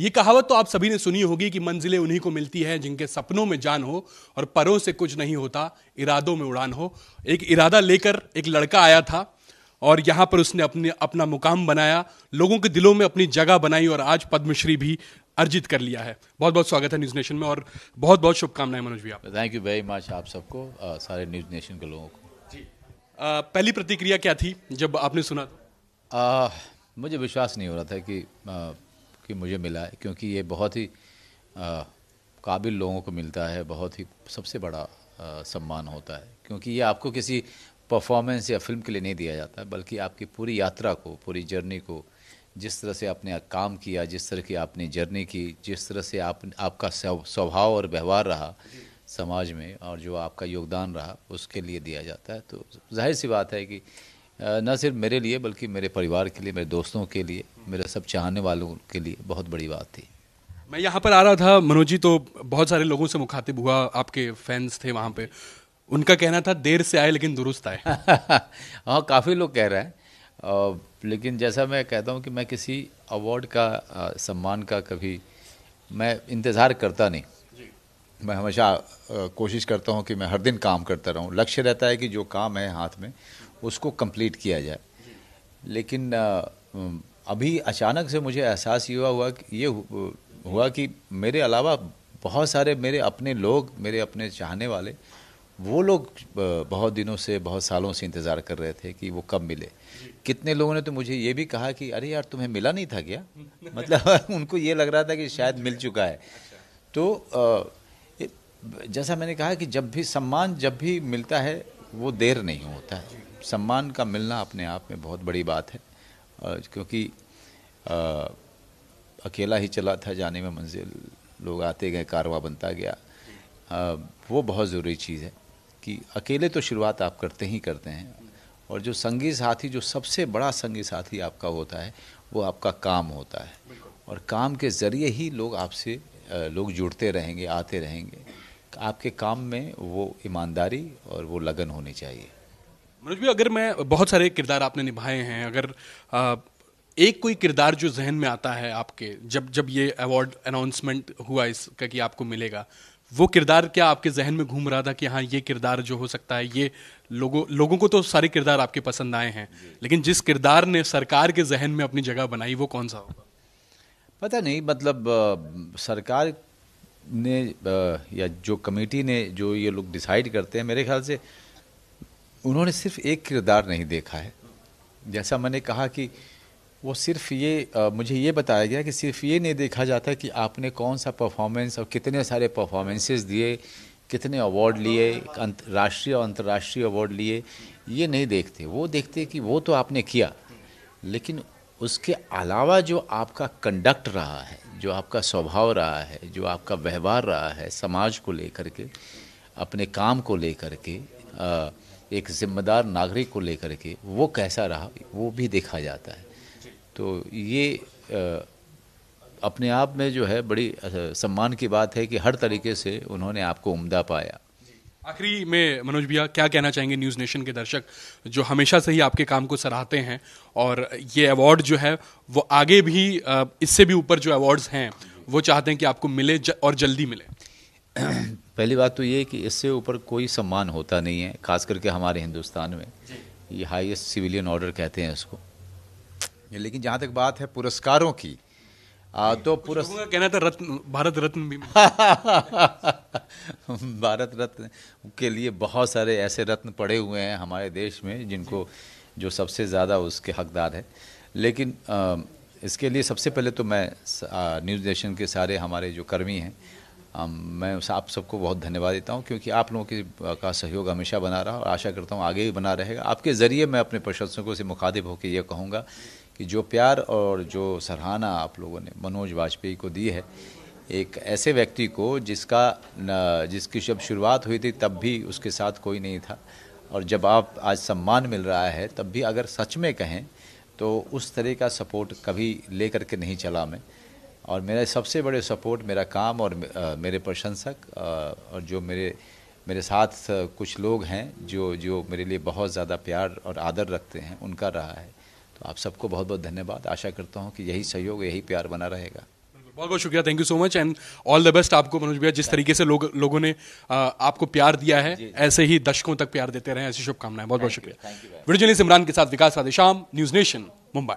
ये कहावत तो आप सभी ने सुनी होगी कि मंजिलें उन्हीं को मिलती है जिनके सपनों में जान हो और परों से कुछ नहीं होता, इरादों में उड़ान हो। एक इरादा लेकर एक लड़का आया था और यहां पर उसने अपना मुकाम बनाया, लोगों के दिलों में अपनी जगह बनाई और आज पद्मश्री भी अर्जित कर लिया है। बहुत बहुत स्वागत है न्यूज नेशन में और बहुत बहुत शुभकामनाएं मनोज भैया। थैंक यू वेरी मच आप सबको, सारे न्यूज नेशन के लोगों को जी। पहली प्रतिक्रिया क्या थी जब आपने सुना? मुझे विश्वास नहीं हो रहा था कि मुझे मिला है, क्योंकि ये बहुत ही काबिल लोगों को मिलता है, बहुत ही सबसे बड़ा सम्मान होता है, क्योंकि ये आपको किसी परफॉर्मेंस या फिल्म के लिए नहीं दिया जाता, बल्कि आपकी पूरी यात्रा को, पूरी जर्नी को, जिस तरह से आपने काम किया, जिस तरह की आपने जर्नी की, जिस तरह से आपका स्वभाव और व्यवहार रहा समाज में और जो आपका योगदान रहा, उसके लिए दिया जाता है। तो जाहिर सी बात है कि न सिर्फ मेरे लिए बल्कि मेरे परिवार के लिए, मेरे दोस्तों के लिए, मेरे सब चाहने वालों के लिए बहुत बड़ी बात थी। मैं यहाँ पर आ रहा था मनोज जी, तो बहुत सारे लोगों से मुखातिब हुआ, आपके फैंस थे वहाँ पे, उनका कहना था देर से आए लेकिन दुरुस्त आए। हाँ, काफ़ी लोग कह रहे हैं, लेकिन जैसा मैं कहता हूँ कि मैं किसी अवार्ड का, सम्मान का कभी मैं इंतज़ार करता नहीं। मैं हमेशा कोशिश करता हूँ कि मैं हर दिन काम करता रहूँ। लक्ष्य रहता है कि जो काम है हाथ में उसको कंप्लीट किया जाए। लेकिन अभी अचानक से मुझे एहसास ये हुआ कि मेरे अलावा बहुत सारे मेरे अपने लोग, मेरे अपने चाहने वाले, वो लोग बहुत दिनों से, बहुत सालों से इंतज़ार कर रहे थे कि वो कब मिले। कितने लोगों ने तो मुझे ये भी कहा कि अरे यार तुम्हें मिला नहीं था क्या? मतलब उनको ये लग रहा था कि शायद मिल चुका है। तो जैसा मैंने कहा कि जब भी मिलता है वो देर नहीं होता है। सम्मान का मिलना अपने आप में बहुत बड़ी बात है, क्योंकि अकेला ही चला था जाने में मंजिल, लोग आते गए, कारवां बनता गया। वो बहुत ज़रूरी चीज़ है कि अकेले तो शुरुआत आप करते ही करते हैं, और जो संगी साथी, जो सबसे बड़ा संगी साथी आपका होता है, वो आपका काम होता है, और काम के ज़रिए ही लोग जुड़ते रहेंगे, आते रहेंगे। आपके काम में वो ईमानदारी और वो लगन होनी चाहिए। मनोज भी, अगर मैं, बहुत सारे किरदार आपने निभाए हैं, अगर एक कोई किरदार जो जहन में आता है आपके, जब ये अवार्ड अनाउंसमेंट हुआ इसका कि आपको मिलेगा, वो किरदार क्या आपके जहन में घूम रहा था कि हाँ ये किरदार जो हो सकता है, ये लोगों को तो सारे किरदार आपके पसंद आए हैं, लेकिन जिस किरदार ने सरकार के जहन में अपनी जगह बनाई वो कौन सा होगा? पता नहीं, मतलब सरकार ने या जो कमेटी ने, जो ये लोग डिसाइड करते हैं, मेरे ख्याल से उन्होंने सिर्फ एक किरदार नहीं देखा है। जैसा मैंने कहा कि वो सिर्फ मुझे ये बताया गया कि सिर्फ ये नहीं देखा जाता कि आपने कौन सा परफॉर्मेंस और कितने सारे परफॉर्मेंसेस दिए, कितने अवार्ड लिए, राष्ट्रीय और अंतर्राष्ट्रीय अवार्ड लिए, ये नहीं देखते। वो देखते कि वो तो आपने किया, लेकिन उसके अलावा जो आपका कंडक्ट रहा है, जो आपका स्वभाव रहा है, जो आपका व्यवहार रहा है समाज को लेकर के, अपने काम को लेकर के, एक जिम्मेदार नागरिक को लेकर के, वो कैसा रहा, वो भी देखा जाता है। तो ये अपने आप में जो है बड़ी सम्मान की बात है कि हर तरीके से उन्होंने आपको उम्दा पाया। आखिरी में मनोज भैया क्या कहना चाहेंगे न्यूज़ नेशन के दर्शक जो हमेशा से ही आपके काम को सराहते हैं, और ये अवार्ड जो है वो आगे भी, इससे भी ऊपर जो अवार्ड्स हैं वो चाहते हैं कि आपको मिले और जल्दी मिले? पहली बात तो ये कि इससे ऊपर कोई सम्मान होता नहीं है, खास करके हमारे हिंदुस्तान में। ये हाईएस्ट सिविलियन ऑर्डर कहते हैं इसको। लेकिन जहाँ तक बात है पुरस्कारों की, तो कहना था रत्न, भारत रत्न भी भारत रत्न के लिए बहुत सारे ऐसे रत्न पड़े हुए हैं हमारे देश में, जो सबसे ज़्यादा उसके हकदार है। लेकिन इसके लिए सबसे पहले तो मैं न्यूज़ नेशन के सारे हमारे जो कर्मी हैं, मैं आप सबको बहुत धन्यवाद देता हूं, क्योंकि आप लोगों का सहयोग हमेशा बना रहा और आशा करता हूं आगे भी बना रहेगा। आपके ज़रिए मैं अपने प्रशंसकों से मुखातिब होकर ये कहूँगा कि जो प्यार और जो सराहना आप लोगों ने मनोज वाजपेयी को दी है, एक ऐसे व्यक्ति को जिसकी जब शुरुआत हुई थी तब भी उसके साथ कोई नहीं था, और जब आप आज सम्मान मिल रहा है तब भी अगर सच में कहें तो उस तरह का सपोर्ट कभी ले करके नहीं चला मैं। और मेरा सबसे बड़े सपोर्ट मेरा काम और मेरे प्रशंसक और जो मेरे साथ कुछ लोग हैं जो मेरे लिए बहुत ज़्यादा प्यार और आदर रखते हैं, उनका रहा है। तो आप सबको बहुत बहुत धन्यवाद। आशा करता हूँ कि यही सहयोग, यही प्यार बना रहेगा। बहुत बहुत शुक्रिया, thank you so much and all the best आपको मनोज भैया। जिस तरीके से लोगों ने आपको प्यार दिया है, ऐसे ही दशकों तक प्यार देते रहे, ऐसी शुभकामनाएं। बहुत बहुत शुक्रिया। वीडियो जर्नलिस्ट इमरान के साथ विकास राधेश्याम, न्यूज नेशन, मुंबई।